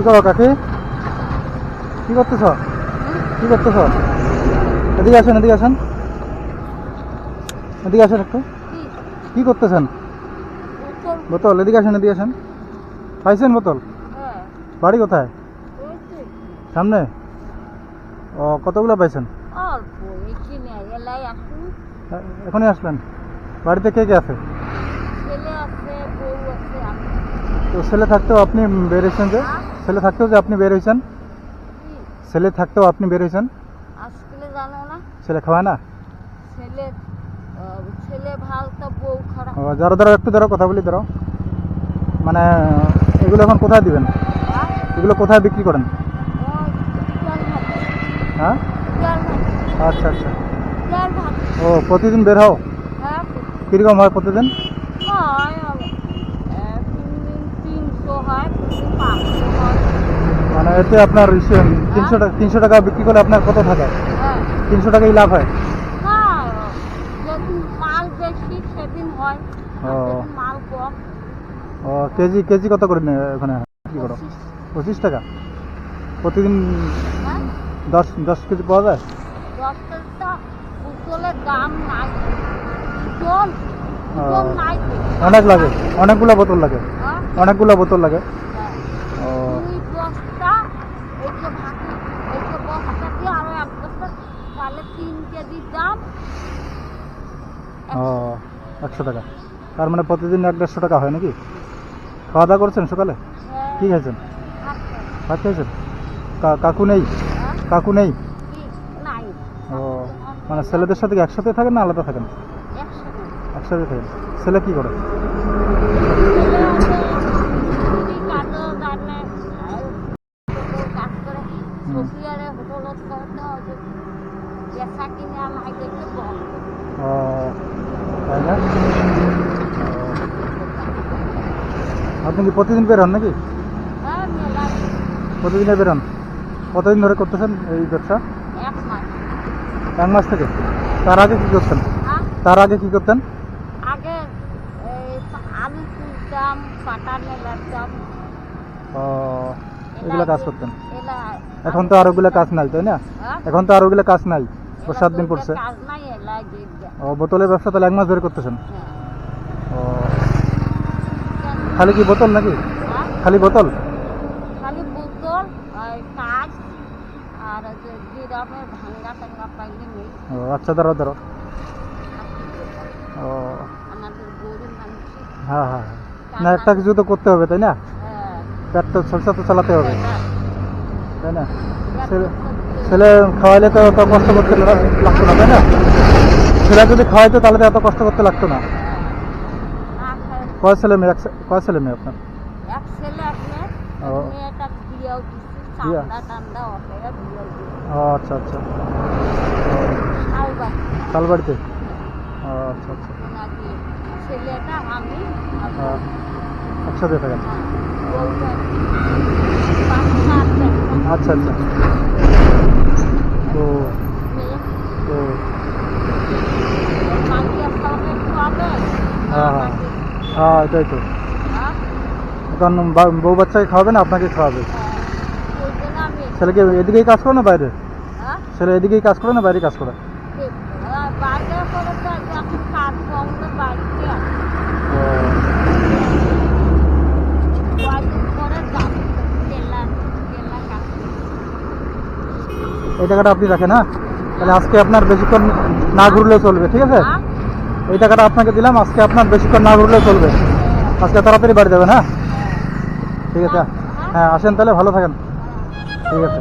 করো কাকি? কি করতেছ? কি করতেছ? এদিকে আসেন, এদিকে আসেন, এদিকে আসেন একটু। কি করতেছেন? বোতল, এদিকে আসেন, এদিকে আসেন। পাইছেন বোতল? বাড়ি কোথায়? সামনে। ও, কতগুলো পাইছেন? এখনই আসলেন? বাড়িতে কে কে আছে? তো ছেলে থাকতেও আপনি বের হয়েছেন যে? ছেলে থাকতেও যে আপনি বের হয়েছেন? ছেলে থাকতেও আপনি বের হয়েছেন? ছেলে খাওয়ায় না? ধরো ধরো, একটু ধরো, কথা বলি, ধরো। মানে এগুলো এখন কোথায় দিবেন? এগুলো কোথায় বিক্রি করেন? হ্যাঁ, আচ্ছা আচ্ছা। ও, প্রতিদিন বের হও? কিরকম হয় প্রতিদিন? মানে এতে আপনার 300 টাকা বিক্রি করলে আপনার কত থাকে? 300 টাকাই লাভ হয়? ও, কেজি কেজি কত করে ওখানে কি করো? 25 টাকা প্রতিদিন? 10 কেজি পাওয়া যায়? অনেক লাগে, অনেকগুলো বোতল লাগে, অনেকগুলো বোতল লাগে। ও, ও, 100 টাকা। তার মানে প্রতিদিন 150 টাকা হয় নাকি? খাওয়া দাওয়া করছেন সকালে? কি খাইছেন? ভাত খাইছেন? কাকু নেই? কাকু নেই? ও, মানে ছেলেদের সাথে একসাথে থাকেন না আলাদা থাকেন? একসাথে থাকেন। ছেলে কি করে? ও, তাই না? আপনি কি প্রতিদিন বের হন নাকি? প্রতিদিনে বের হন? কতদিন ধরে করতেছেন এই ব্যবসা? 1 মাস থেকে। তার আগে কি করতেন? তার আগে কি করতেন? ও, এগুলো কাজ করতেন। এখন তো আর ওগুলো কাজ নাই, তাই না? এখন তো আর ওগুলো কাজ নাই, 7 দিন পড়ছে। ও, বোতলের ব্যবসা তাহলে 1 মাস ধরে করতেছেন? ও, খালি কি বোতল নাকি? খালি বোতল? ও, আচ্ছা, ধরো ধরো। ও, হ্যাঁ হ্যাঁ, না একটা কিছু তো করতে হবে, তাই না? পেট তো, সংসার তো চালাতে হবে, তাই না? ছেলে খাওয়াইলে তো এত কষ্ট করতে লাগতো না, তাই না? ছেলে যদি খাওয়াইতো তাহলে তো এত কষ্ট করতে লাগতো না। কয় ছেলে মেয়ে? কয় ছেলে মেয়ে আপনার? ও, আচ্ছা আচ্ছা। শালবাড়িতে? ও, আচ্ছা আচ্ছা। একসাথে থাকেন? আচ্ছা আচ্ছা। তো তো হ্যাঁ হ্যাঁ হ্যাঁ, এটাই তো। এখন বউ বাচ্চাকে খাওয়াবে না আপনাকে খাওয়াবে? ছেলেকে এদিকেই কাজ করে না বাইরে? ছেলে এদিকেই কাজ করে না বাইরে কাজ করে? এই টাকাটা আপনি রাখেন, হ্যাঁ? তাহলে আজকে আপনার বেশিক্ষণ না ঘুরলেও চলবে, ঠিক আছে? এই টাকাটা আপনাকে দিলাম, আজকে আপনার বেশিক্ষণ না ঘুরলেও চলবে। আজকে তাড়াতাড়ি বাড়ি যাবেন, হ্যাঁ? ঠিক আছে, হ্যাঁ আসেন তাহলে, ভালো থাকেন। ঠিক আছে।